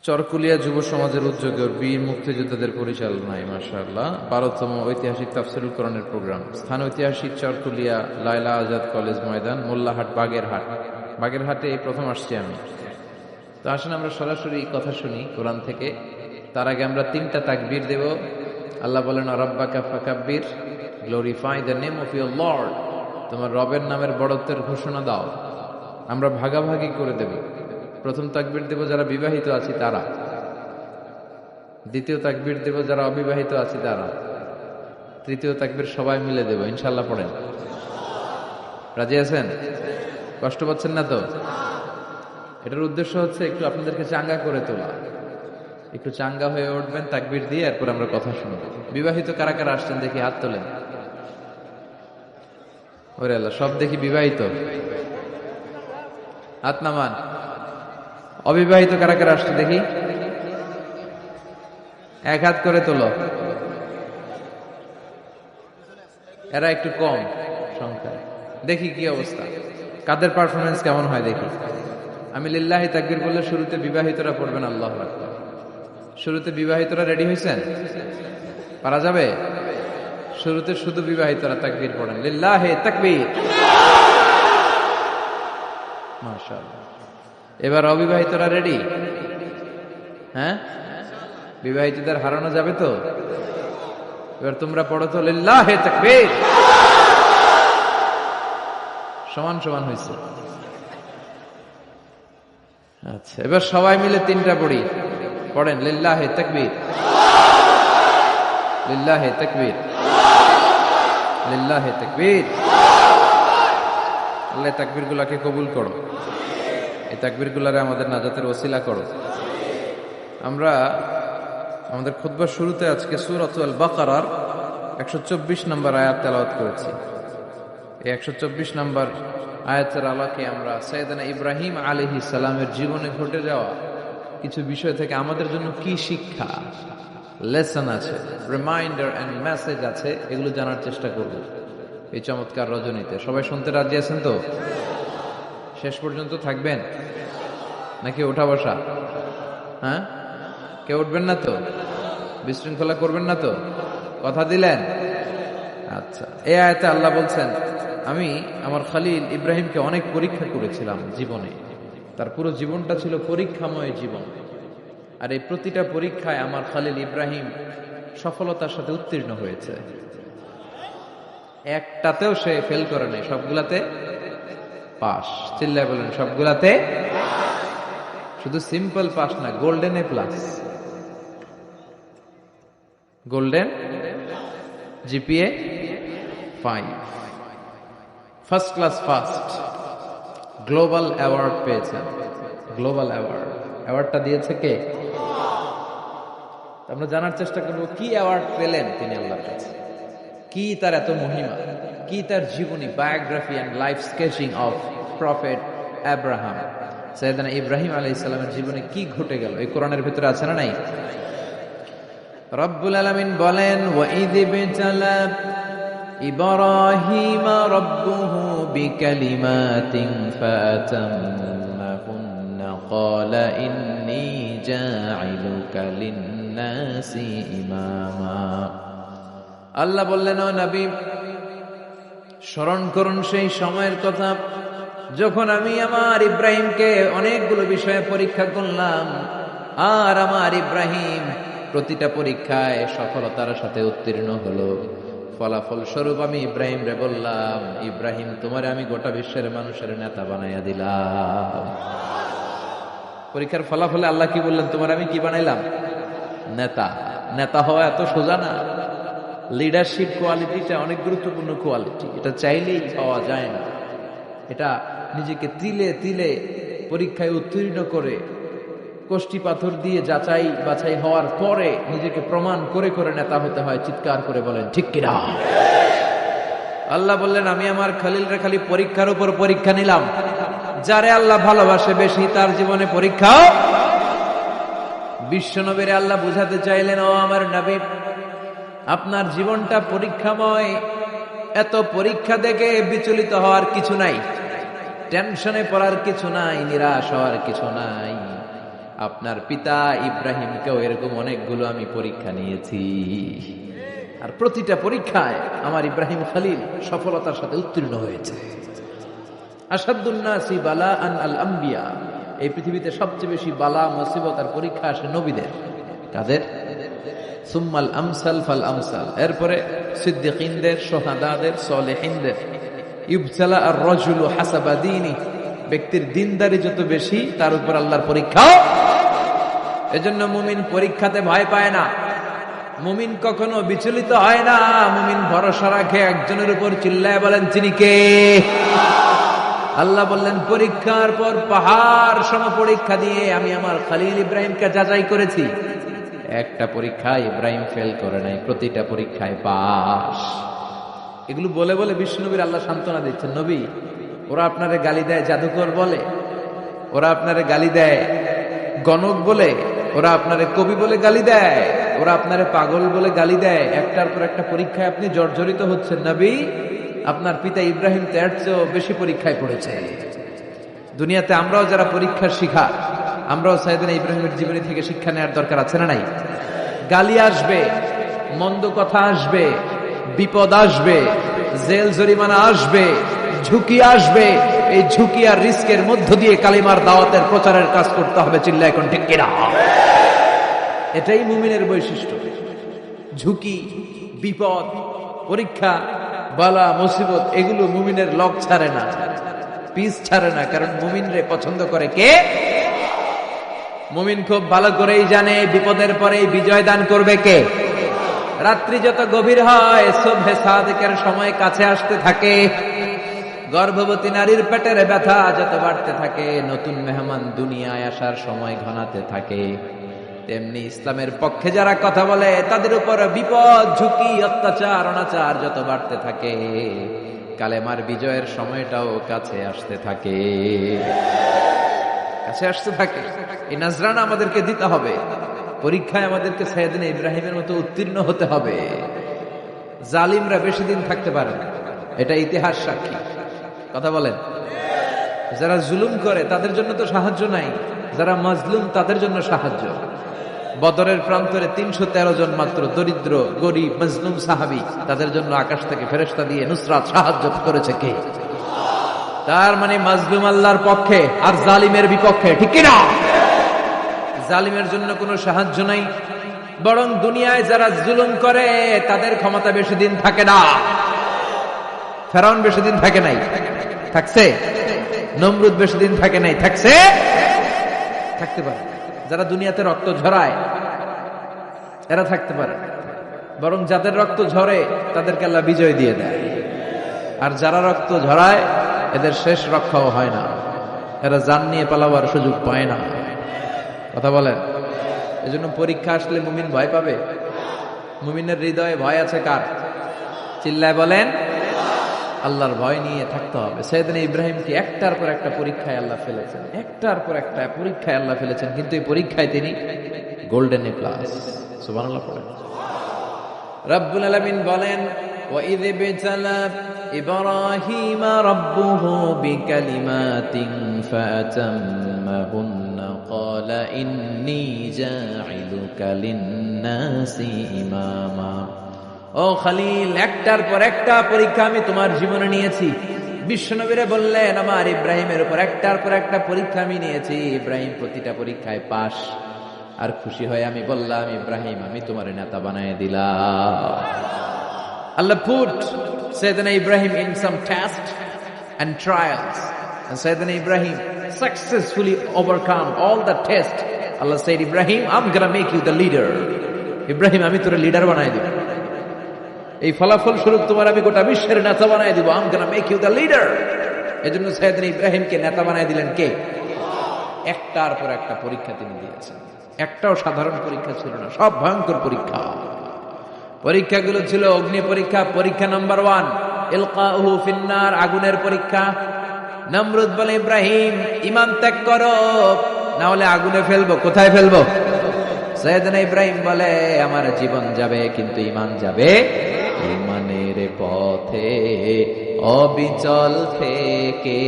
চরকুলিয়া যুব সমাজের উদ্যোগে বীর মুক্তিযোদ্ধাদের পরিচালনায় মাশাআল্লাহ 12তম ঐতিহাসিক তাফসীরুল কোরআনের প্রোগ্রাম। স্থান ঐতিহাসিক চরকুলিয়া লায়লা আজাদ কলেজ ময়দান, মোল্লাহাট, বাগেরহাট। বাগেরহাটে এই প্রথম আসছি আমি। তো আসেন আমরা সরাসরি কথা শুনি কোরআন থেকে। তার আগে আমরা 3টা তাকবীর দেব। আল্লাহ বলেন, রাব্বাকা ফাকাব্বির, glorify the name of your lord. তোমার রবের নামের বড়ত্বের ঘোষণা দাও। আমরা ভাগাভাগি করে দেব। প্রথম তাকবীর দেব যারা বিবাহিত আছি তারা, দ্বিতীয় তাকবীর দেব যারা অবিবাহিত আছি তারা, তৃতীয় তাকবীর সবাই মিলে দেব ইনশাআল্লাহ। পড়েন, রাজি আছেন? কষ্ট পাচ্ছেন না তো? এটার উদ্দেশ্য হচ্ছে একটু আপনাদেরকে চাঙ্গা করে তোলা, একটু চাঙ্গা হয়ে উঠবেন তাকবীর দিয়ে, এরপর আমরা কথা শুনব। বিবাহিত কারা কারা আসছেন দেখি হাত তোলেন। ওরে আল্লাহ, সব দেখি বিবাহিত, হাত নামান। অবিবাহিত কারা কারা আসছে দেখি, এক হাত করে তোলো। এরা একটু কম সংখ্যায়, দেখি কি অবস্থা, কাদের পারফরমেন্স কেমন হয় দেখি। আমি লিল্লাহি তাকবীর বললে শুরুতে বিবাহিতরা পড়বেন আল্লাহু আকবার। শুরুতে বিবাহিতরা রেডি হয়েছেন? পারা যাবে? শুরুতে শুধু বিবাহিতরা তাকবীর পড়েন, লিল্লাহি তাকবীর। মাশাআল্লাহ। এবার অবিবাহিতরা রেডি? হ্যাঁ, বিবাহিতদের হারানো যাবে তো? এবার তোমরা পড়ো তো, লিল্লাহি তাকবীর। সমান সমান হয়েছে। আচ্ছা, এবার সবাই মিলে 3টা পড়ি। পড়েন, লিল্লাহি তাকবীর, লিল্লাহি তাকবীর, লিল্লাহি তাকবীর। আল্লাহ তাকবীরগুলোকে কবুল করো, এই তাকবীরগুলোরে আমাদের নাজাতের ওসিলা করো। আমরা আমাদের খুতবার শুরুতে আজকে সূরাতুল বাকারার 124 নম্বর আয়াত তেলাওয়াত করেছি। এই 124 নম্বর আয়াতের আলোকে আমরা সাইয়েদনা ইব্রাহিম আলাইহিস সালামের জীবনে ঘটে যাওয়া কিছু বিষয় থেকে আমাদের জন্য কি শিক্ষা, লেসন আছে, রিমাইন্ডার এন্ড মেসেজ আছে, এগুলো জানার চেষ্টা করব এই চমৎকার রজনীতে। সবাই শুনতে রাজি আছেন তো? শেষ পর্যন্ত থাকবেন নাকি ওঠা বসা? হ্যাঁ, কেউ উঠবেন না তো? বিশৃঙ্খলা করবেন না তো? কথা দিলেন? আচ্ছা, এই আয়াতে আল্লাহ বলছেন, আমি আমার খলিল ইব্রাহিমকে অনেক পরীক্ষা করেছিলাম জীবনে। তার পুরো জীবনটা ছিল পরীক্ষাময় জীবন, আর এই প্রতিটা পরীক্ষায় আমার খলিল ইব্রাহিম সফলতার সাথে উত্তীর্ণ হয়েছে। একটাতেও সে ফেল করে নাই, সবগুলাতে পাস। চিল্লায় বলেন, সবগুলাতে। শুধু সিম্পল পাস না, golden A plus, golden GPA 5, first class first, global award পেয়েছেন। গ্লোবাল অ্যাওয়ার্ড, অ্যাওয়ার্ডটা দিয়েছে কে? আমরা জানার চেষ্টা করব কি অ্যাওয়ার্ড পেলেন তিনি আল্লাহর কাছে, কি তার এত মহিমা, কি তার জীবনী, biography and life sketching of prophet Abraham. সাইয়েদনা ইব্রাহিম আলাইহিস সালামের জীবনে কি ঘটে গেল এই কোরআনের ভিতরে আছে না নাই? রব্বুল আলামিন বলেন, ওয়া ইয বিতালা ইব্রাহিম রাব্বুহু বিকালিমাতিন ফাতাম্মাহুন্না ক্বালা ইন্নী জাঈলুকা লিন-নাসি ইমামা। আল্লাহ বললেন, ও নবী, স্মরণ করুন সেই সময়ের কথা যখন আমি আমার ইব্রাহিমকে অনেকগুলো বিষয়ে পরীক্ষা করলাম, আর আমার ইব্রাহিম প্রতিটা পরীক্ষায় সফলতার সাথে উত্তীর্ণ হলো। ফলাফল স্বরূপ আমি ইব্রাহিম রে বললাম, ইব্রাহিম, তোমারে আমি গোটা বিশ্বের মানুষের নেতা বানাইয়া দিলাম। পরীক্ষার ফলাফলে আল্লাহ কি বললেন? তোমার আমি কি বানাইলাম? নেতা। নেতা হওয়া এত সোজা না। লিডারশিপ কোয়ালিটিটা অনেক গুরুত্বপূর্ণ কোয়ালিটি, এটা চাইলেই পাওয়া যায় না। এটা নিজেকে তিলে তিলে পরীক্ষায় উত্তীর্ণ করে, কষ্টি পাথর দিয়ে যাচাই বাছাই হওয়ার পরে নিজেকে প্রমাণ করে করে নেতা হতে হয়। চিৎকার করে বলেন ঠিক কিনা? আল্লাহ বললেন, আমি আমার খলিলরে খালি পরীক্ষার উপর পরীক্ষা নিলাম। যারে আল্লাহ ভালোবাসে বেশি তার জীবনে পরীক্ষাও। বিশ্বনবীরে আল্লাহ বুঝাতে চাইলেন, ও আমার নবী, আপনার জীবনটা পরীক্ষাময়। এত পরীক্ষা দেখে বিচলিত হওয়ার কিছু নাই, টেনশনে পড়ার কিছু নাই, নিরাশ হওয়ার কিছু নাই। আপনার পিতা ইব্রাহিমকেও এরকম অনেকগুলো আমি পরীক্ষা নিয়েছি, আর প্রতিটা পরীক্ষায় আমার ইব্রাহিম খলিল সফলতার সাথে উত্তীর্ণ হয়েছে। আসাদুন নাসি বালাআন আল আম্বিয়া, এই পৃথিবীতে সবচেয়ে বেশি বালা মুসিবত আর পরীক্ষা আসে নবীদের। কাদের? সুম্মাল আমসাল ফাল আমসাল, এরপরে সিদ্দিকিনদের, শুহাদাদের, সালেহিনদের। ইবতালা আর রাজুলু হাসাবা দীনি, ব্যক্তির দিনদারি যত বেশি তার উপর আল্লাহর পরীক্ষা। এজন্য মুমিন পরীক্ষাতে ভয় পায় না, মুমিন কখনো বিচলিত হয় না, মুমিন ভরসা রাখে একজনের উপর। চিল্লায় বলেন তিনি কে? আল্লাহ বললেন পরীক্ষার পর পাহাড় সম পরীক্ষা দিয়ে আমি আমার খলিল ইব্রাহিমকে যাচাই করেছি। একটা পরীক্ষায় ইব্রাহিম ফেল করে নাই, প্রতিটা পরীক্ষায় পাস। এগুলো বলে বলে বিষ্ণুনবীর আল্লাহ সান্ত্বনা দিচ্ছেন, নবী ওরা আপনারে গালি দেয় জাদুকর বলে, ওরা আপনারে গালি দেয় গণক বলে, ওরা আপনারে কবি বলে গালি দেয়, ওরা আপনারে পাগল বলে গালি দেয়, একটার পর একটা পরীক্ষায় আপনি জর্জরিত হচ্ছেন। নবী আপনার পিতা ইব্রাহিম তার চেয়েও বেশি পরীক্ষায় পড়েছে। দুনিয়াতে আমরাও যারা পরীক্ষার শিখা, আমরাও সাইয়েদনা ইব্রাহিমের জীবনী থেকে শিক্ষা নেওয়ার দরকার আছে না নাই? গালি আসবে, মন্দ কথা আসবে, বিপদ আসবে, জেল জরিমানা আসবে, ঝুঁকি আসবে। এই ঝুঁকি আর রিস্কের মধ্য দিয়ে কালিমার দাওয়াতের প্রচারের কাজ করতে হবে। চিল্লায় এখন ঠিক কিনা? এটাই মুমিনের বৈশিষ্ট্য। ঝুঁকি, বিপদ, পরীক্ষা, বালা মুসিবত, এগুলো মুমিনের লক ছাড়ে না, পিস ছাড়ে না। কারণ মুমিনরে পছন্দ করে কে? মুমিন খুব ভালো করেই জানে বিপদের পরে বিজয় দান করবে কে। রাত্রি যত গভীর হয়, সুবহে সাদিকের সময় কাছে আসতে থাকে, গর্ভবতী নারীর পেটের ব্যথা যত বাড়তে থাকে, নতুন মেহমান দুনিয়ায় আসার সময় ঘনাতে থাকে, তেমনি ইসলামের পক্ষে যারা কথা বলে তাদের উপর বিপদ, ঝুঁকি, অত্যাচার, অনাচার যত বাড়তে থাকে, কালেমার বিজয়ের সময়টাও কাছে আসতে থাকে, কাছে আসতে থাকে। এই নাজরানা আমাদেরকে দিতে হবে। পরীক্ষায় আমাদেরকে সাইয়েদনা ইব্রাহিমের মতো উত্তীর্ণ হতে হবে। জালিমরা বেশি দিন থাকতে পারে না, এটা ইতিহাস সাক্ষী। কথা বলেন। যারা জুলুম করে তাদের জন্য তো সাহায্য নাই, যারা মাজলুম তাদের জন্য সাহায্য। বদরের প্রান্তরে ৩১৩ জন মাত্র দরিদ্র, গরিব, মাজলুম সাহাবী, তাদের জন্য আকাশ থেকে ফেরেশতা দিয়ে নুসরাত, সাহায্য করেছে কে? তার মানে মাজলুম আল্লাহর পক্ষে আর জালিমের বিপক্ষে, ঠিক কিনা? জালিমের জন্য কোনো সাহায্য নাই, বরং দুনিয়ায় যারা জুলুম করে তাদের ক্ষমতা বেশি দিন থাকে না। ফেরাউন বেশি দিন থাকে নাই, থাকছে? নমরুদ বেশি দিন থাকে নাই, থাকছে? থাকতে পারে। যারা দুনিয়াতে রক্ত ঝরায় এরা থাকতে পারে, বরং যাদের রক্ত ঝরে তাদেরকে আল্লাহ বিজয় দিয়ে দেয়। আর যারা রক্ত ঝরায় এদের শেষ রক্ষাও হয় না, এরা জান নিয়ে পালাবার সুযোগ পায় না। কথা বলেন। এজন্য পরীক্ষা আসলে মুমিন ভয় পাবে। মুমিনের হৃদয়ে ভয় আছে কার? চিল্লায় বলেন। আল্লাহর ভয় নিয়ে থাকতে হবে। সাইয়েদনা ইব্রাহিমকে একটার পর একটা পরীক্ষায় আল্লাহ ফেলেছেন, একটার পর একটা পরীক্ষায় আল্লাহ ফেলেছেন, কিন্তু এই পরীক্ষায় তিনি গোল্ডেন এ প্লাস। সুবহানাল্লাহ পড়েন। রব্বুল আলামিন বলেন, وَإِذِ ابْتَلَى إِبْرَاهِيمَ رَبُّهُ بِكَلِمَاتٍ فَأَتَمَّهُنَّ قَالَ إِنِّي جَاعِلُكَ لِلنَّاسِ إِمَامًا। ও খলিল, একটার পর একটা পরীক্ষা আমি তোমার জীবনে নিয়েছি। বিশ্বনবীরে বললেন আমার ইব্রাহিমের উপর একটার পর একটা পরীক্ষা আমি নিয়েছি, ইব্রাহিম প্রতিটা পরীক্ষায় পাস। আর খুশি হয়ে আমি বললাম, ইব্রাহিম আমি তোমার নেতা বানায় দিলাম। Allah put Sayyidina Ibrahim in some tests and trials, and Sayyidina Ibrahim successfully overcome all the tests. Allah said, Ibrahim, I'm gonna make you the leader. Ibrahim, আমি তোর লিডার বানায় দিব। এই ফলাফল স্বরূপ তোমার আমি গোটা বিশ্বের নেতা বানায় দিব। I'm gonna make you the leader. এজন্য সাইয়েদনা ইব্রাহিমকে নেতা বানায় দিলেন কে? একটার পর একটা পরীক্ষা তিনি দিয়েছেন। একটাও সাধারণ পরীক্ষা ছিল না, সব ভয়ঙ্কর পরীক্ষা। পরীক্ষাগুলো ছিল অগ্নি পরীক্ষা। পরীক্ষা নাম্বার 1 ইলকাউহু ফিন্নার, আগুনের পরীক্ষা। নমরুদ বলে, ইব্রাহিম ঈমান ত্যাগ করো, না হলে আগুনে ফেলবো। কোথায় ফেলবো? সাইয়েদনা ইব্রাহিম বলে, আমার জীবন যাবে কিন্তু ঈমান যাবে। ঈমানের পথে অবিচল থেকে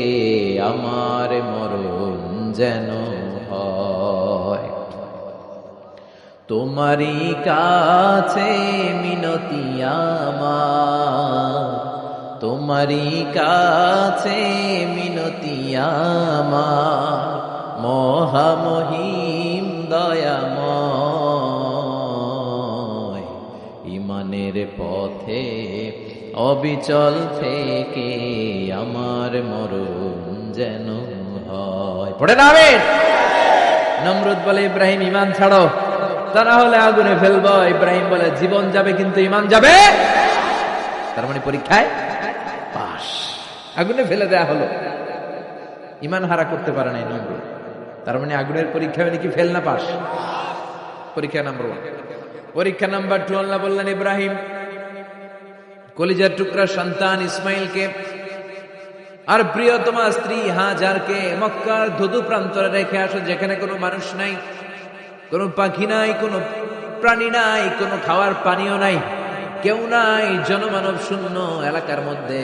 আমার মরণ যেন হয়। তোমারই কাছে মিনতি আমার, তোমারই কাছে মিনতি আমার, মহামহিম দয়াময়, ইমানের পথে অবিচল থেকে আমার মরণ যেন হয়। পড়ে না আমিন। নমরুদ বলে, ইব্রাহিম ঈমান ছাড়ো, তা না হলে আগুনে ফেলবো। ইব্রাহিম বলে, জীবন যাবে কিন্তু ঈমান যাবে। তার মানে পরীক্ষায় পাস, আগুনে ফেলে দেয়া হলো, ঈমান হারা করতে পারে নাই নমরুদ। তার মানে আগুনের পরীক্ষা মানে কি ফেল না পাস? পরীক্ষা নাম্বার 1। পরীক্ষা নাম্বার 2, আল্লাহ বললেন, ইব্রাহিম কলিজার টুকরা সন্তান ইসমাইলকে আর প্রিয়তমা স্ত্রী হাজারকে মক্কার ধুধু প্রান্তরে রেখে আসো, যেখানে কোনো মানুষ নাই, কোনো পাখি নাই, কোনো প্রাণী নাই, কোনো খাওয়ার পানিও নাই, কেউ নাই, জনমানব শূন্য এলাকার মধ্যে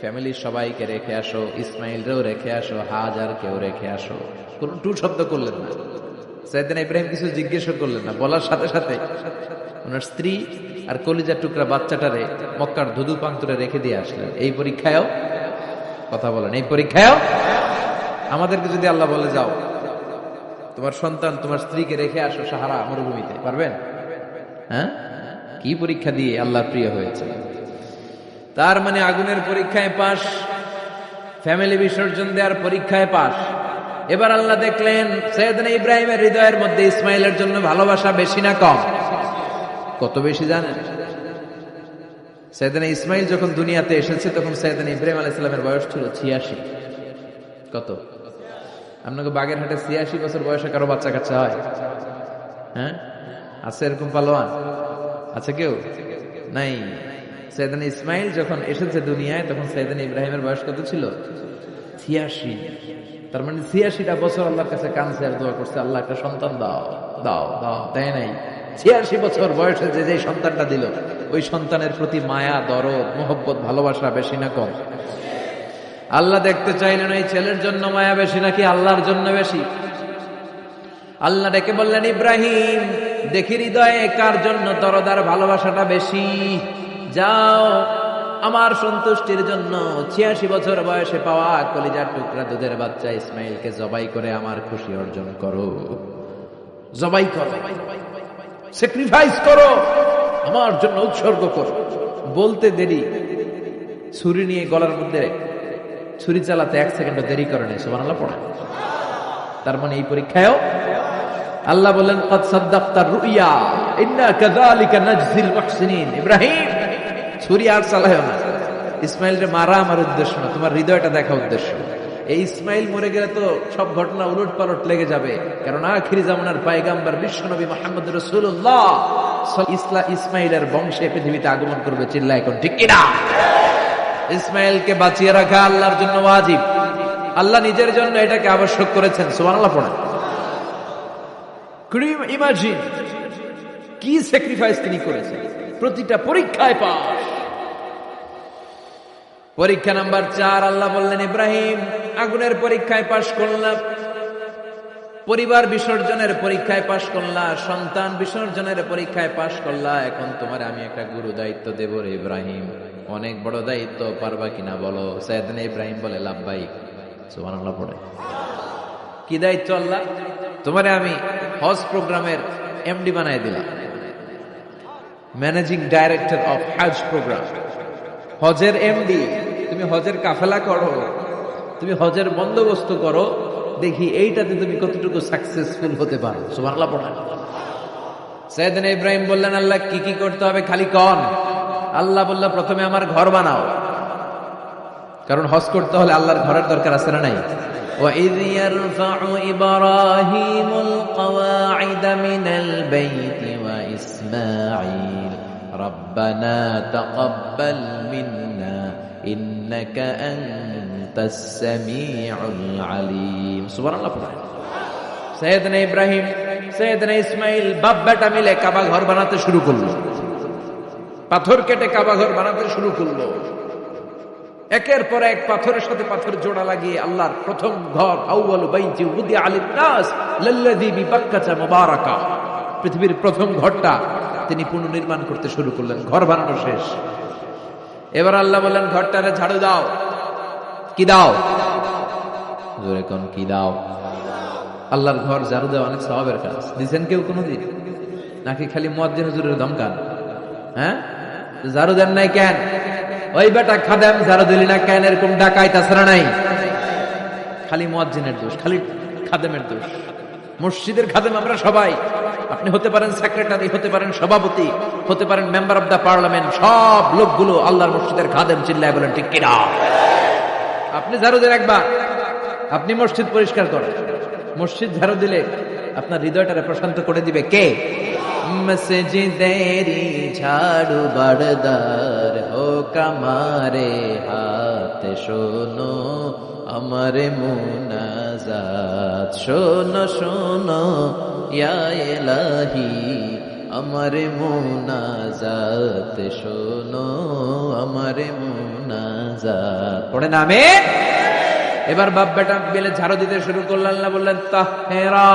ফ্যামিলির সবাইকে রেখে আসো, ইসমাইলরেও রেখে আসো, হাজারকেও রেখে আসো। কোন টু শব্দ করলেন না। সাইয়েদনা ইব্রাহিম কিছু জিজ্ঞেস করলেন না, বলার সাথে সাথে ওনার স্ত্রী আর কলিজার টুকরা বাচ্চাটারে মক্কার ধুধু প্রান্তরে রেখে দিয়ে আসলেন। এই পরীক্ষায়ও কথা বলেন, এই পরীক্ষায়ও আমাদেরকে যদি আল্লাহ বলে, যাও তোমার সন্তান তোমার স্ত্রীকে রেখে আসো সাহারা মরুভূমিতে, পারবেন? হ্যাঁ, কি পরীক্ষা দিয়ে আল্লাহর প্রিয় হয়েছে। তার মানে আগুনের পরীক্ষায় পাস, ফ্যামিলি বিসর্জন দেওয়ার পরীক্ষায় পাস। এবার আল্লাহ দেখলেন সাইয়েদনা ইব্রাহিমের হৃদয়ের মধ্যে ইসমাইলের জন্য ভালোবাসা বেশি না কম? কত বেশি জানেন? সাইয়েদনা ইসমাইল যখন দুনিয়াতে এসেছে তখন সাইয়েদনা ইব্রাহিম আলাইহিস সালামের বয়স ছিল 86। কত? আপনাকে বাগেরহাটে 86 বছর বয়সে কারো বাচ্চা কাচ্চা হয়? হ্যাঁ, আছে এরকম পালোয়ান? আছে কেউ? নাই। সাইয়েদনা ইসমাইল যখন এসেছে দুনিয়ায় তখন সাইয়েদনা ইব্রাহিমের বয়স কত ছিল? 86। তার মানে 86টা বছর আল্লাহর কাছে কাঁদছে আর দোয়া করছে, আল্লাহ একটা সন্তান দাও দাও দাও, দেয় নাই। 86 বছর বয়সে যে সন্তানটা দিল, ওই সন্তানের প্রতি মায়া, দরদ, মোহব্বত, ভালোবাসা বেশি না কম? আল্লাহ দেখতে চাইলেন এই ছেলের জন্য মায়া বেশি নাকি আল্লাহর জন্য বেশি। আল্লাহ ডেকে বললেন, ইব্রাহিম দেখি হৃদয়ে কার জন্য দরদার ভালোবাসাটা বেশি। যাও আমার সন্তুষ্টির জন্য 86 বছর বয়সে পাওয়া কলিজার টুকরা দুধের বাচ্চা ইসমাইলকে জবাই করে আমার খুশি অর্জন করো। জবাই করো, স্যাক্রিফাইস করো, আমার জন্য উৎসর্গ করো। বলতে দেরি, ছুরি নিয়ে গলার মধ্যে ছুরি চালাতে 1 সেকেন্ড দেরি করে নেই। সুবহানাল্লাহ পড়ে। তার মানে এই পরীক্ষায়ও আল্লাহ বললেন, ক্বাদ সাদ্দাকতার রুইয়া ইন্না কাযালিকা নাজজিল মুহসিনিন। ইব্রাহিম ছুরি আর চালায়ও না। ইসমাইলকে মারা আমার উদ্দেশ্য না, তোমার হৃদয়টা দেখা উদ্দেশ্য। এই ইসমাইল মরে গেলে তো সব ঘটনা উলট পালট লেগে যাবে, কারণ আখিরি জামানার পয়গম্বর বিশ্বনবী মুহাম্মদ রাসূলুল্লাহ ইসমাইলের বংশে পৃথিবীতে আগমন করবে। চিল্লায় এখন ঠিক কিনা? ইসমাইলকে বাঁচিয়ে রাখা আল্লাহর জন্য ওয়াজিব। আল্লাহ নিজের জন্য এটাকে আবশ্যক করেছেন। সুবহানাল্লাহ পড়েন। ইমাজিন কি স্যাক্রিফাইস তিনি করেছেন। প্রতিটা পরীক্ষায় পাস। পরীক্ষা নাম্বার 4, আল্লাহ বললেন, ইব্রাহিম আগুনের পরীক্ষায় পাশ করলাম, পরিবার বিসর্জনের পরীক্ষায় পাশ করলা, সন্তান বিসর্জনের পরীক্ষায় পাশ করলা, এখন তোমার আমি একটা গুরু দায়িত্ব দেব রে ইব্রাহিম। অনেক বড় দায়িত্ব, পারবা কিনা বলো? সাইয়েদনা ইব্রাহিম বলে, লাব্বাইক। সুবহানাল্লাহ পড়ে। কি দায়িত্ব আল্লাহ? তোমারে আমি হজ প্রোগ্রামের এমডি বানায় দিলাম, managing director of Hajj programme. হজের এমডি। তুমি হজের কাফেলা করো, তুমি হজের বন্দোবস্ত করো, দেখি এইটাতে তুমি কতটুকু সাকসেসফুল হতে পারো। সুবহানাল্লাহ পড়েন। সাইয়েদনা ইব্রাহিম বললেন, আল্লাহ কি কি করতে হবে খালি কোন? আল্লাহ বলল, প্রথমে আমার ঘর বানাও, কারণ হজ করতে হলে আল্লাহর ঘরের দরকার আছে না নাই? وَإِذْ يَرْفَعُ إِبْرَاهِيمُ الْقَوَاعِدَ مِنَ الْبَيْتِ وَإِسْمَاعِيلُ رَبَّنَا تَقَبَّلْ مِنَّا إِنَّكَ أَنْتَ السَّمِيعُ الْعَلِيمُ। সুবহানাল্লাহ। সাইয়েদনা ইব্রাহিম, সাইয়েদনা ইসমাইল বাপ বেটা মিলে কাবা ঘর বানাতে শুরু করলো। পাথর কেটে কাবা ঘর বানাতে শুরু করলো। একের পর এক পাথরের সাথে পাথর জোড়া লাগিয়ে আল্লাহর প্রথম ঘর, আউয়ালু বাইতি উদিআ লিন-নাস লাল্লাযী বিবাক্কাতা মুবারাকা, পৃথিবীর প্রথম ঘরটা তিনি পুনর্নির্মাণ করতে শুরু করলেন। ঘর বানানো শেষ। এবার আল্লাহ বললেন, ঘরটারে ঝাড়ু দাও। কি দাও? জোরে কোন, কি দাও? আল্লাহর ঘর ঝাড়ু দেওয়া অনেক সওয়াবের কাজ। দিছেন কেউ কোনোদিন? নাকি খালি মুয়াজ্জিন হুজুরের ধমকান? হ্যাঁ, ঝাড়ু দেন নাই কেন? ওই বেটা খাদেম ঝাড়ু দিলি না কেন, এরকম ডাকাই তাছাড়া নাই। খালি মুয়াজ্জিনের দোষ, খালি খাদেমের দোষ। মসজিদের খাদেম আমরা সবাই। আপনি হতে পারেন সেক্রেটারি, হতে পারেন সভাপতি, হতে পারেন মেম্বার অফ দ্য পার্লামেন্ট, সব লোকগুলো আল্লাহর মসজিদের খাদেম। চিল্লায় বলেন ঠিক কিনা? আপনি ঝাড়ু দেন একবার, আপনি মসজিদ পরিষ্কার করেন। মসজিদ ঝাড়ু দিলে আপনার হৃদয়টারে প্রশান্ত করে দিবে কে? মসজিদেরি ঝাড়ু বারদার ও কামারে হাত শোনো আমার মুনাজাত, শোনো শোনো ইয়া ইলাহি আমার মুনাজাত, শোনো আমার মুনাজাত। পড়ে না আমিন? এবার বাপ বেটা মিলে ঝাড়ু দিতে শুরু করলেন। আল্লাহ বললেন, তাহহিরা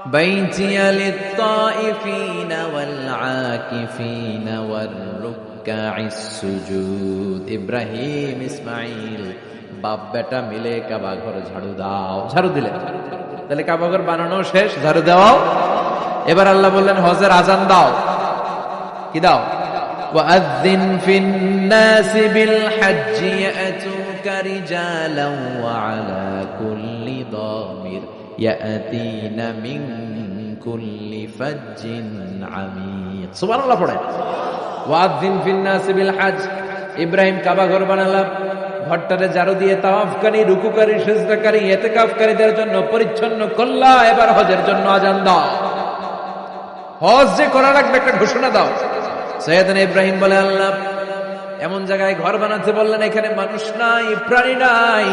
বাইতিয়া লিত-তাইফিনা ওয়াল-আকিফিনা ওয়ার-রুক্কা'ইস সুজুদ। ইব্রাহিম ইসমাঈল বাপ বেটা মিলে কাবা ঘর ঝাড়ু দাও। ঝাড়ু দিলেন। তাহলে কাবা ঘর বানানো শেষ, ঝাড়ু দাও। এবার আল্লাহ বললেন, হজের আজান দাও। কি দাও? ওয়া'আযযিন ফিন-নাসি বিল-হাজ্জি ইয়াতুকা রিজালান ওয়া আলা কুল্লি দামির ইয়াতিনা মিন কুল্লি ফাজ্জিন আমিক। সুবহানাল্লাহ পড়ে। ওয়া'আযযিন ফিন-নাসি বিল-হাজ্জ। ইব্রাহিম কাবা ঘর বানালাম, ঘরটারে ঝাড়ু দিয়ে তাওয়াফকারী, রুকুকারী, সিজদাকারী, ইতিকাফকারীদের জন্য পরিচ্ছন্ন করলা। এবার হজের জন্য আজান দাও। হজ যে করা লাগবে একটা ঘোষণা দাও। সাইয়েদনা ইব্রাহিম বলে, আল্লাহ এমন জায়গায় ঘর বানাতে বললেন এখানে মানুষ নাই, প্রাণী নাই,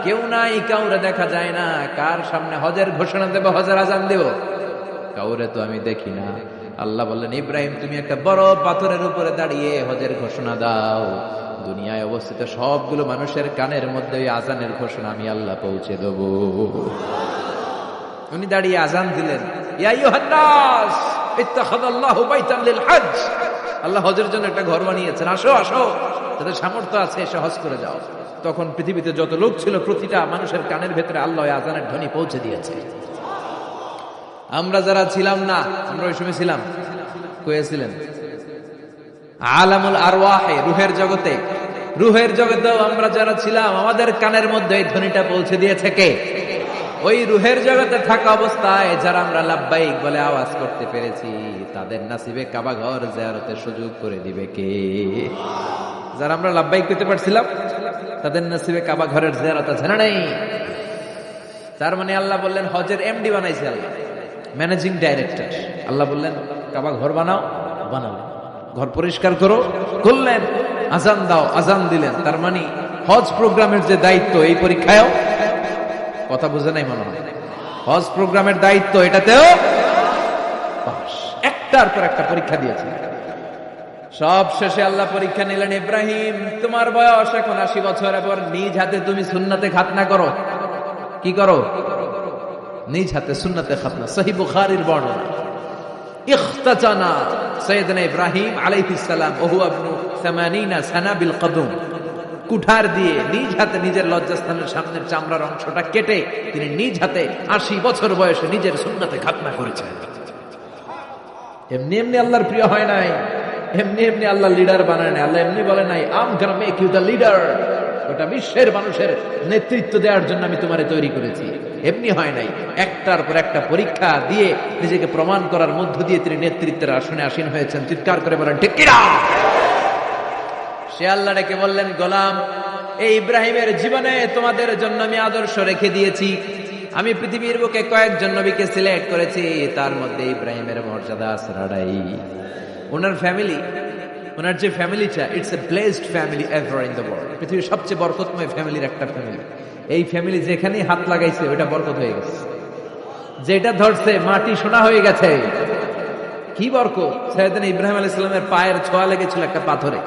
কেউ নাই, কাউরে দেখা যায় না। কার সামনে হজের ঘোষণা দেব, হজের আজান দেব? কাউরে তো আমি দেখি না। আল্লাহ বললেন, ইব্রাহিম তুমি একটা বড় পাথরের উপরে দাঁড়িয়ে হজের ঘোষণা দাও। দুনিয়ায় অবস্থিত সবগুলো মানুষের কানের মধ্যে ওই আজানের ঘোষণা আমি আল্লাহ পৌঁছে দেব। উনি দাঁড়িয়ে আজান দিলেন, ইয়া আইয়ুহান নাস ইত্তাখাযাল্লাহু বাইতান লিল হজ। আল্লাহ হজের জন্য একটা ঘর বানিয়েছেন, আসো আসো, যাদের সামর্থ্য আছে এসে হজ করে যাও। তখন পৃথিবীতে যত লোক ছিল প্রতিটা মানুষের কানের ভেতরে আল্লাহ আজানের ধ্বনি পৌঁছে দিয়েছে। আমরা যারা ছিলাম না, আমরা ওই সময় ছিলাম, কয়েছিলেন আলামুল আরওয়াহে, রুহের জগতে, রুহের জগতেও আমরা যারা ছিলাম আমাদের কানের মধ্যে এই ধ্বনিটা পৌঁছে দিয়েছে কে? ওই রুহের জগতে থাকা অবস্থায় যারা আমরা লাব্বাইক বলে আওয়াজ করতে পেরেছি, তাদের নসিবে কাবা ঘর জিয়ারতের সুযোগ করে দিবে কে? যারা আমরা লাব্বাইক পেতে পারছিলাম তাদের নসিবে কাবা ঘরের জিয়ারত আছে না নাই? তার মানে আল্লাহ বললেন হজের এমডি বানাইছে আল্লাহ, ম্যানেজিং ডাইরেক্টর। আল্লাহ বললেন কাবা ঘর বানাও, বানালেন। ঘর পরিষ্কার করো, করলেন। আজান দাও, আজান দিলেন। তার মানে হজ প্রোগ্রামের যে দায়িত্ব, এই পরীক্ষায়ও, কথা বুঝে নাই মনে হয়, হজ প্রোগ্রামের দায়িত্ব এটাতেও পাস। একটার পর একটা পরীক্ষা দিয়েছে। সব শেষে আল্লাহ পরীক্ষা নিলেন, ইব্রাহিম তোমার বয়স এখন 80 বছর, এবার নিজ হাতে তুমি সুন্নাতে খাতনা করো। কি করো? নিজ হাতে সুন্নাতে খাতনা। সহিহ বুখারীর বর্ণনা। ইখতাতানা সাইয়েদনা ইব্রাহিম আলাইহিস সালাম ওহু ইবনু 80 সানা বিল কদম। কুঠার দিয়ে নিজ হাতে নিজের লজ্জাস্থানের সামনের চামড়ার অংশটা কেটে তিনি নিজ হাতে 80 বছর বয়সে নিজের সুন্নাতে খাতনা করেছেন। এমনি এমনি আল্লাহর প্রিয় হয় নাই, এমনি এমনি আল্লাহ লিডার বানায় নাই। আল্লাহ এমনি বলে নাই I'm gonna make you the leader, গোটা বিশ্বের মানুষের নেতৃত্ব দেওয়ার জন্য আমি তোমারে তৈরি করেছি। এমনি হয় নাই, একটার পর একটা পরীক্ষা দিয়ে নিজেকে প্রমাণ করার মধ্য দিয়ে তিনি নেতৃত্বের আসনে আসীন হয়েছেন। চিৎকার করে বলেন ঠিক কিনা? সে আল্লাহ ডেকে বললেন, গোলাম এই ইব্রাহিমের জীবনে তোমাদের জন্য আমি আদর্শ রেখে দিয়েছি। আমি পৃথিবীর বুকে কয়েকজন নবীকে সিলেক্ট করেছি, তার মধ্যে ইব্রাহিমের মর্যাদা আসরাড়াই। ওনার ফ্যামিলি, ওনার যে ফ্যামিলিটা, it's a blessed family ever in the world. পৃথিবীর সবচেয়ে বরকতময় ফ্যামিলির একটা ফ্যামিলি। এই ফ্যামিলি যেখানেই হাত লাগাইছে ওইটা বরকত হয়ে গেছে, যেটা ধরছে মাটি সোনা হয়ে গেছে। কি বরকত! সাইয়েদনা ইব্রাহিম আলাইহিস সালামের পায়ের ছোঁয়া লেগেছিল একটা পাথরে।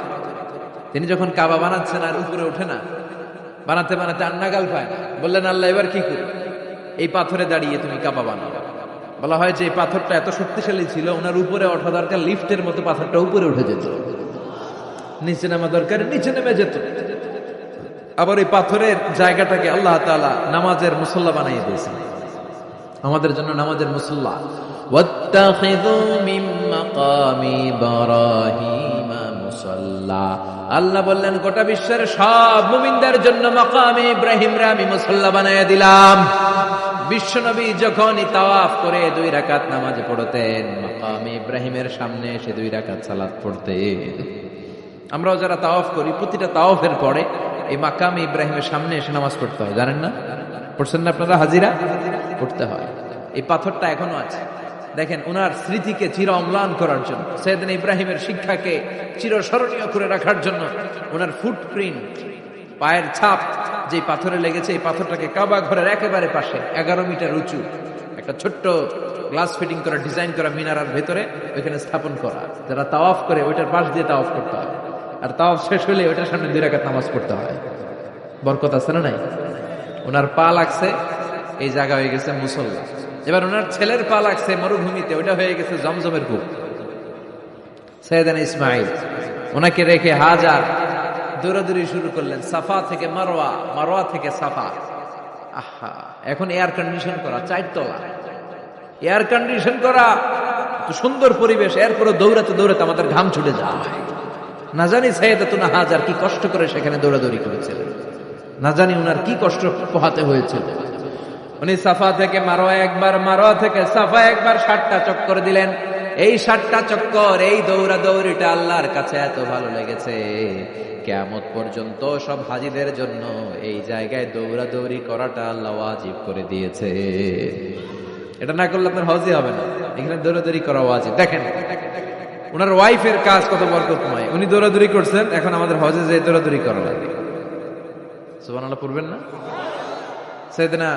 তিনি যখন কাবা বানাচ্ছেন আর উপরে ওঠে না, বানাতে বানাতে আর নাগাল পায় না। বললেন আল্লাহ এবার কি করি? এই পাথরে দাঁড়িয়ে তুমি কাবা বানাও। বলা হয় যে এই পাথরটা এত শক্তিশালী ছিল, ওনার উপরে ওঠা দরকার লিফটের মতো, পাথরটা উপরে উঠে যেত, নিচে নামা দরকার নিচে নেমে যেত। আবার এই পাথরের জায়গাটাকে আল্লাহ তাআলা নামাজের মুসল্লা বানিয়ে দিয়েছেন, আমাদের জন্য নামাজের মুসল্লা। ওয়াত্তাখিযু মিন মাকামি ইব্রাহিমা মুসাল্লা, আল্লাহ বললেন গোটা বিশ্বের সব মুমিনদের জন্য মাকামে ইব্রাহিমরে আমি মুসল্লা বানায়া দিলাম। বিশ্বনবী যখনই তাওয়াফ করে 2 রাকাত নামাজ পড়তেন, মাকামে ইব্রাহিমের সামনে এসে 2 রাকাত সালাত পড়তেন। আমরাও যারা তাওয়াফ করি, প্রতিটা তাওয়াফের পরে এই মাকামে ইব্রাহিমের সামনে এসে নামাজ পড়তে হয়, জানেন না? পড়ছেন না আপনারা? হাজিরা পড়তে হয়। এই পাথরটা এখনো আছে, দেখেন ওনার স্মৃতিকে চির অম্লান করার জন্য, সাইয়েদনা ইব্রাহিমের শিক্ষাকে চিরস্মরণীয় করে রাখার জন্য ওনার ফুটপ্রিন্ট, পায়ের ছাপ যে পাথরে লেগেছে, এই পাথরটাকে কাবা ঘরের একেবারে পাশে 11 মিটার উঁচু একটা ছোট্ট গ্লাস ফিটিং করা, ডিজাইন করা মিনারার ভেতরে ওইখানে স্থাপন করা। যারা তাওয়াফ করে ওইটার পাশ দিয়ে তাওয়াফ করতে হয়, আর তাওয়াফ শেষ হলে ওইটার সামনে 2 রাকাত নামাজ পড়তে হয়। বরকত আছে না নাই? ওনার পা লাগছে, এই জায়গা হয়ে গেছে মুসল্লা। এবার ওনার ছেলের পা লাগছে মরুভূমিতে, ওইটা হয়ে গেছে জমজমের কূপ। সাইয়েদনা ইসমাঈল ওনাকে রেখে হাজার দৌড়াদৌড়ি শুরু করলেন, সাফা থেকে মারওয়া, মারওয়া থেকে সাফা। আহা, এখন এয়ার কন্ডিশন করা 4 তলা, এয়ার কন্ডিশন করা, এত সুন্দর পরিবেশ, এরপরে দৌড়াতে দৌড়াতে আমাদের ঘাম ছুটে যায়। না জানি সাইয়েদাতুনা হাজার কি কষ্ট করে সেখানে দৌড়াদৌড়ি করেছিলেন, না জানি উনার কি কষ্ট পোহাতে হয়েছিল। উনি সাফা থেকে মারওয়া একবার, মারওয়া থেকে সাফা একবার 60টা চক্কর দিলেন। এই 60টা চক্কর, এই দৌড়াদৌড়িটা আল্লাহর কাছে এত ভালো লেগেছে, কিয়ামত পর্যন্ত সব হাজীদের জন্য এই জায়গায় দৌড়াদৌড়ি করাটা আল্লাহ ওয়াজিব করে দিয়েছে। এটা না করলে আপনার হজই হবে না, এখানে দৌড়াদৌড়ি করা ওয়াজিব। দেখেন ওনার ওয়াইফের কাজ কত বরকতময়, উনি দৌড়াদৌড়ি করছেন, এখন আমাদের হজে যে দৌড়াদৌড়ি করা লাগে। সুবহানাল্লাহ পড়বেন না? সাইয়েদনা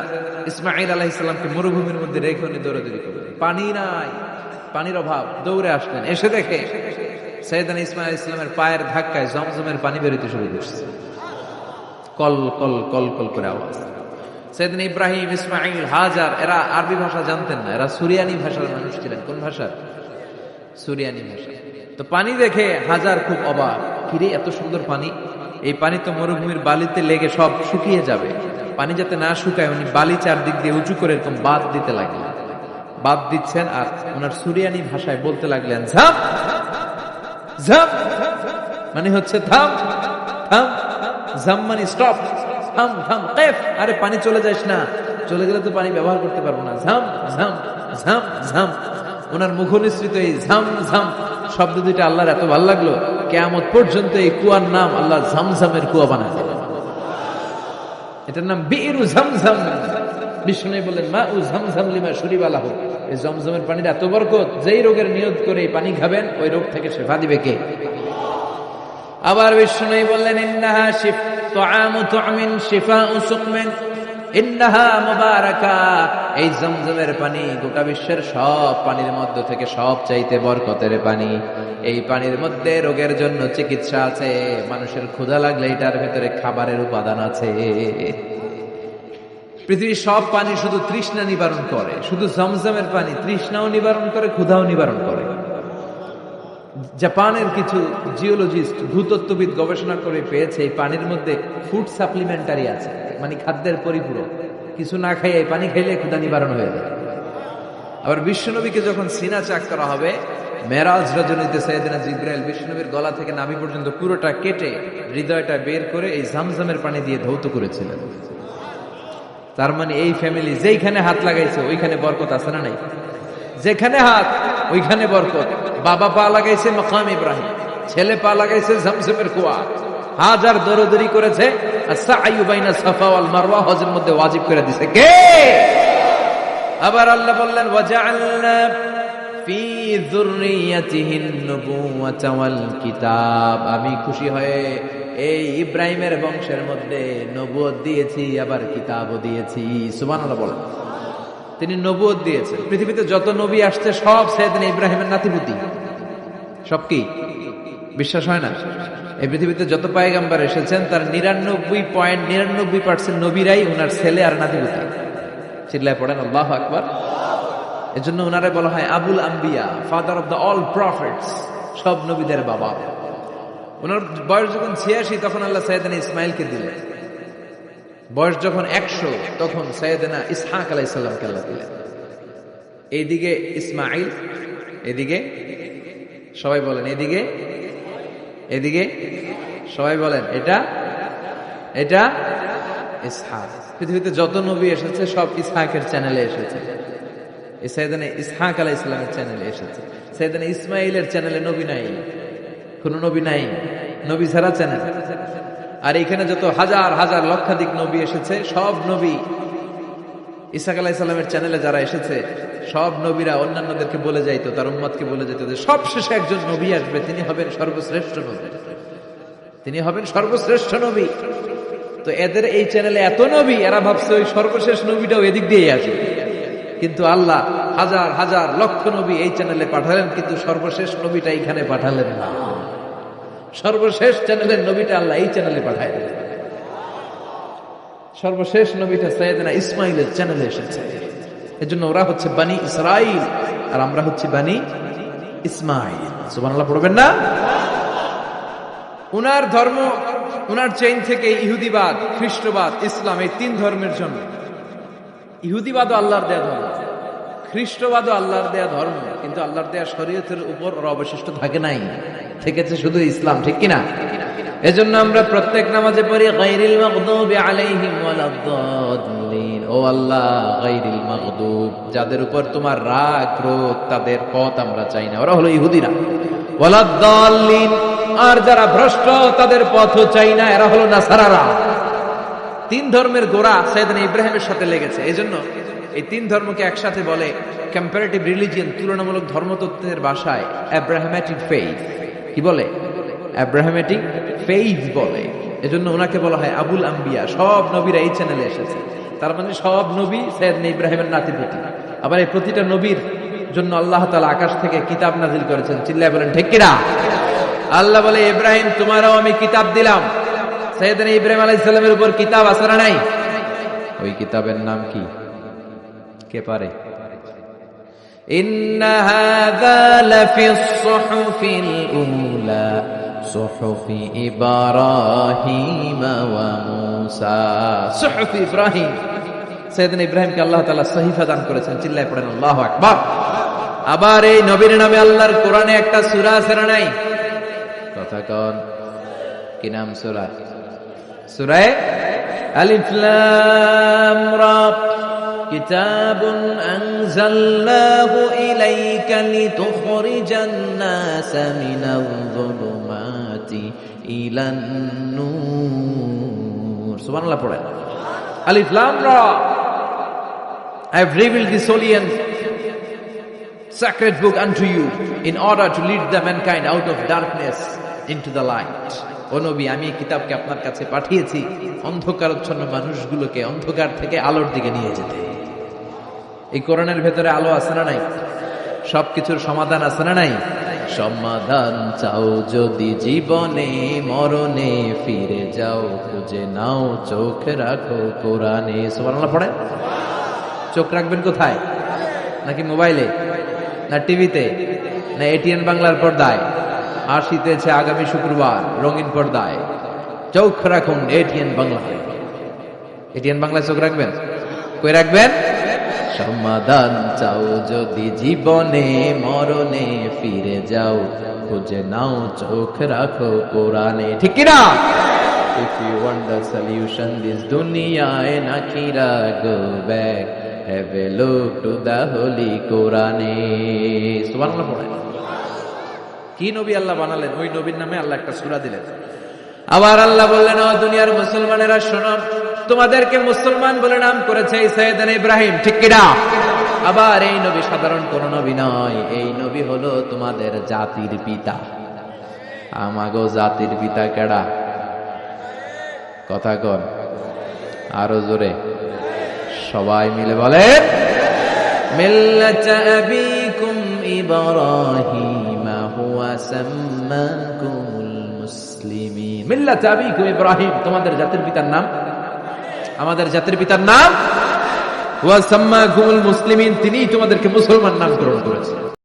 ইসমাঈল আলাইহিস সালামকে মরুভূমির মধ্যে রেখে উনি দৌড়াদৌড়ি করলেন, পানি নাই, পানির অভাব, দৌড়ে আসলেন, এসে দেখে সাইয়েদনা ইসমাঈল আলাইহিস সালামের পায়ের ধাক্কায় জমজমের পানি বেরোতে শুরু করছে, কল কল কল কল করে আওয়াজ। সাইয়েদনা ইব্রাহিম, ইসমাঈল, হাজার এরা আরবি ভাষা জানতেন না, এরা সুরিয়ানি ভাষার মানুষ ছিলেন। কোন ভাষা? সুরিয়ানি ভাষা। তো পানি দেখে হাজার খুব অবাক, কিরে এত সুন্দর পানি, এই পানি তো মরুভূমির বালিতে লেগে সব শুকিয়ে যাবে। পানি যাতে না শুকায় উনি বালি চারদিক দিয়ে উঁচু করে এরকম বাঁধ দিতে লাগলেন, বাঁধ দিচ্ছেন আর ওনার সুরিয়ানি ভাষায় বলতে লাগলেন ঝাম ঝাম, মানে হচ্ছে থাম থাম, ঝাম মানে স্টপ, থাম থাম, কেফ, আরে পানি চলে যাস না, চলে গেলে তো পানি ব্যবহার করতে পারবো না, ঝাম ঝাম ঝাম ঝাম। ওনার মুখনিসৃত এই ঝাম ঝাম শব্দ দুইটা আল্লাহর এত ভালো লাগলো, কিয়ামত পর্যন্ত এই কুয়ার নাম আল্লাহ ঝমঝমের কুয়া বানায় দিলেন। এটার নাম বিরু ঝমঝম। বিষ্ণু বললেন মা উ ঝমঝম লিমা শুরিবা লাহু, এই জমজমের পানির এত বরকত, যেই রোগের নিয়ত করে এই পানি খাবেন ওই রোগ থেকে শিফা দিবে কে? আবার বিষ্ণু বললেন ইন্নাহা তুআমু তুআমিন শিফাউ সুকমিন ইন্নাহা মুবারাকা, এই জমজমের পানি গোটা বিশ্বের সব পানির মধ্যে থেকে সব চাইতে বরকতের পানি। এই পানির মধ্যে রোগের জন্য চিকিৎসা আছে, মানুষের ক্ষুধা লাগলে এটার ভেতরে খাবারের উপাদান আছে। পৃথিবীর সব পানি শুধু তৃষ্ণা নিবারণ করে, শুধু জমজমের পানি তৃষ্ণাও নিবারণ করে, ক্ষুধাও নিবারণ করে। জাপানের কিছু জিওলজিস্ট, ভূতত্ত্ববিদ গবেষণা করে পেয়েছে এই পানির মধ্যে ফুড সাপ্লিমেন্টারি আছে, মানে খাদ্যের পরিপূরক। কিছু না খাই এই পানি খাইলে ক্ষুধা নিবারণ হয়ে যায়। আবার বিশ্বনবীকে যখন সিনা চাক করা হবে, মেরাজ রজনীতে সাইয়েদনা জিবরাইল বিশ্বনবীর গলা থেকে নাভি পর্যন্ত পুরোটা কেটে হৃদয়টা বের করে এই জামজামের পানি দিয়ে ধৌত করেছিলেন। তার মানে এই ফ্যামিলি যেইখানে হাত লাগাইছে ওইখানে বরকত আছে না নাই? যেখানে হাত ওইখানে বরকত। বাবা পা লাগাইছে মাকাম ইব্রাহিম, ছেলে পা লাগাইছে জমজমের কুয়া, হাজার দৌড়াদৌড়ি করেছে, আস-সা'য়ু বাইনা সাফা ওয়াল মারওয়া হজের মধ্যে ওয়াজিব করে দিয়েছে কে? আবার আল্লাহ বললেন ওয়াজআলনা ফি যুররিয়াতিহিন নুবুওয়াতা ওয়াল কিতাব, আমি খুশি হয়ে এই ইব্রাহিমের বংশের মধ্যে নবুয়ত দিয়েছি, আবার কিতাবও দিয়েছি। সুবহানাল্লাহ বলেন। তিনি নবুয়ত দিয়েছেন। পৃথিবীতে যত নবী আসছে সব সাইয়েদনা ইব্রাহিমের নাতিপুতি, সব কি বিশ্বাস হয় না? এই পৃথিবীতে যত পয়গম্বর এসেছেন তার 99.99% নবীরাই ওনার ছেলে আর নাতিপুতি। চিল্লায় পড়েন আল্লাহু আকবার। এজন্য ওনারে বলা হয় আবুল আম্বিয়া, father of the all prophets, সব নবীদের বাবা। ওনার বয়স যখন 86 তখন আল্লাহ সাইয়েদনা ইসমাইলকে দিলেন। বয়স যখন 100 তখন সাইয়েদনা ইসহাক আলাইহিস সালামকে আল্লাহ দিলেন। এইদিকে ইসমাইল, এদিকে সবাই বলেন এদিকে, এদিকে সবাই বলেন এটা এটা ইসহাক। পৃথিবীতে যত নবী এসেছে সব ইসহাকের চ্যানেলে এসেছে। সাইয়েদনা ইসহাক আলাইহিস সালামের চ্যানেলে এসেছে। সাইয়েদনা ইসমাইলের চ্যানেলে নবী নাই, কোন নবী নাই, নবী ছাড়া চ্যানেল। আর এখানে যত হাজার হাজার লক্ষাধিক নবী এসেছে, সব নবী ইসহাক আলাইহিস সালামের চ্যানেলে যারা এসেছে, সব নবীরা অন্যান্যদেরকে বলে যাইতো, তার উম্মতকে বলে যেত যে সবশেষে একজন নবী আসবে, তিনি হবেন সর্বশ্রেষ্ঠ নবী, তিনি হবেন সর্বশ্রেষ্ঠ নবী। তো এদের এই চ্যানেলে এত নবী, এরা ভাবছে ওই সর্বশেষ নবীটাও এদিক দিয়ে আসে। কিন্তু আল্লাহ হাজার হাজার লক্ষ নবী এই চ্যানেলে পাঠালেন, কিন্তু সর্বশেষ নবীটা এখানে পাঠালেন না। সর্বশেষ চ্যানেলের নবীটা আল্লাহ এই চ্যানেলে পাঠায় দিলেন। সর্বশেষ নবীটা সাইয়েদনা ইসমাইলের চ্যানেলে এসেছে। এজন্য ওরা হচ্ছে বানি ইসরাইল আর আমরা হচ্ছি বানি ইসমাইল। সুবহানাল্লাহ পড়বেন না? উনার ধর্ম, উনার চেইন থেকে ইহুদিবাদ, খ্রিস্টবাদ, ইসলাম, এই তিন ধর্মের জন্য। ইহুদিবাদও আল্লাহর দেয়া ধর্ম, খ্রিস্টবাদও আল্লাহর দেয়া ধর্ম, কিন্তু আল্লাহর দেয়া শরীয়তের উপর ওরা অবশিষ্ট থাকে নাই, থেকেছে শুধু ইসলাম, ঠিক কিনা? এজন্য আমরা প্রত্যেক নামাজে পড়ি গায়রিল মাগদুবি আলাইহিম ওয়ালাদ-দাল্লিন। ও আল্লাহ, গায়রিল মাগদুব, যাদের উপর তোমার রাগ ক্রোধ, তাদের পথ আমরা চাই না, ওরা হলো ইহুদিরা। ওয়ালাদ-দাল্লিন, আর যারা ভ্রষ্ট তাদের পথও চাই না, এরা হলো নাসারারা। তিন ধর্মের গোড়া সাইয়েদনা ইব্রাহিমের সাথে লেগেছে। এজন্য এই তিন ধর্মকে একসাথে বলে কম্পারেটিভ রিলিজিয়ন, তুলনামূলক ধর্মতত্ত্বের ভাষায় আব্রাহামেটিক ফেইথ। কি বলে? আব্রাহামেটিক ফেইথ বলে। এজন্য ওনাকে বলা হয় আবুল আম্বিয়া। সব নবীরা এই চ্যানেলে এসেছে, তার মানে সব নবী সাইয়েদনা ইব্রাহিমের নাতিপুতি। আবার এই প্রতিটা নবীর জন্য আল্লাহ তাআলা আকাশ থেকে কিতাব নাযিল করেছেন। চিল্লায় বলেন ঠিক কিনা? আল্লাহ বলে, ইব্রাহিম তোমারও আমি কিতাব দিলাম। সাইয়েদনা ইব্রাহিম আলাইহিস সালামের উপর কিতাব আছে না নাই? ওই কিতাবের নাম কি? কে পারে? ইন্না হাযা লাফিস সুহুফিল উলা সুহুফি ইব্রাহিম ওয়া মূসা। সুহুফি ইব্রাহিম, সাইয়েদনা ইব্রাহিমকে আল্লাহ তাআলা সহিফা দান করেছেন। চিল্লায় পড়েন আল্লাহু আকবার। আবার এই নবীর নামে আল্লাহর কোরআনে একটা সূরা আছে না নাই? কথা কন, কি নাম সূরা? সূরা আলিফ লাম রা। কিতাবুন আনজালনাহু ইলাইকা লিতুখরিজান নাসা মিনাল যুলুমাতি ইলান নূর। সুবহানাল্লাহ পড়েন। আলিফ লাম রা। I have revealed this holy and sacred book unto you in order to lead the mankind out of darkness into the light. ও নবী, আমি এই কিতাবকে আপনার কাছে পাঠিয়েছি অন্ধকারাচ্ছন্ন মানুষগুলোকে অন্ধকার থেকে আলোর দিকে নিয়ে যেতে। এই কোরআনের ভেতরে আলো আছে না নাই? সবকিছুর সমাধান আছে না নাই? সমাধান চাও যদি জীবনে মরণে, ফিরে যাও খুঁজে নাও, চোখ রাখো কোরআনে। সুবহানাল্লাহ পড়ে। চোখ রাখবেন কোথায়? নাকি মোবাইলে, না টিভিতে, না এটিএন বাংলার পর্দায়? আসিতেছে আগামী শুক্রবার রঙিন পর্দায়, চোখ রাখুন এটিএন বাংলায়। এটিএন বাংলায় চোখ রাখবেন? কই রাখবেন? সমাধান চাও যদি জীবনে মরণে, ফিরে যাও খুঁজে নাও, চোখ রাখো কোরআনে। ঠিক কিনা? If you want the solution this dunya and akhirah, go back, have a look to the holy Quran. সুবহানাল্লাহ পড়ে। কি নবী আল্লাহ বানালেন, ওই নবীর নামে আল্লাহ একটা সূরা দিলেন। আবার আল্লাহ বললেন, ও দুনিয়ার মুসলমানেরা শোনো, তোমাদেরকে মুসলমান বলে নাম করেছে সাইয়েদনা ইব্রাহিম। ঠিক কিনা? আবার এই নবী সাধারণ কোন নবী নয়, এই নবী হলো তোমাদের জাতির পিতা। আমাগো জাতির পিতা কেডা? কথা কন আরো জোরে, সবাই মিলে বলেন, মিল্লাতা আবিকুম ইব্রাহিম হুয়া সাম্মাকুমুল মুসলিমিন। মিল্লাতা আবিকুম ইব্রাহিম, তোমাদের জাতির পিতার নাম, আমাদের জাতির পিতার নাম ওয়া সাম্মাকুমুল মুসলিমিন, তিনিই তোমাদেরকে মুসলমান নামকরণ করেছেন।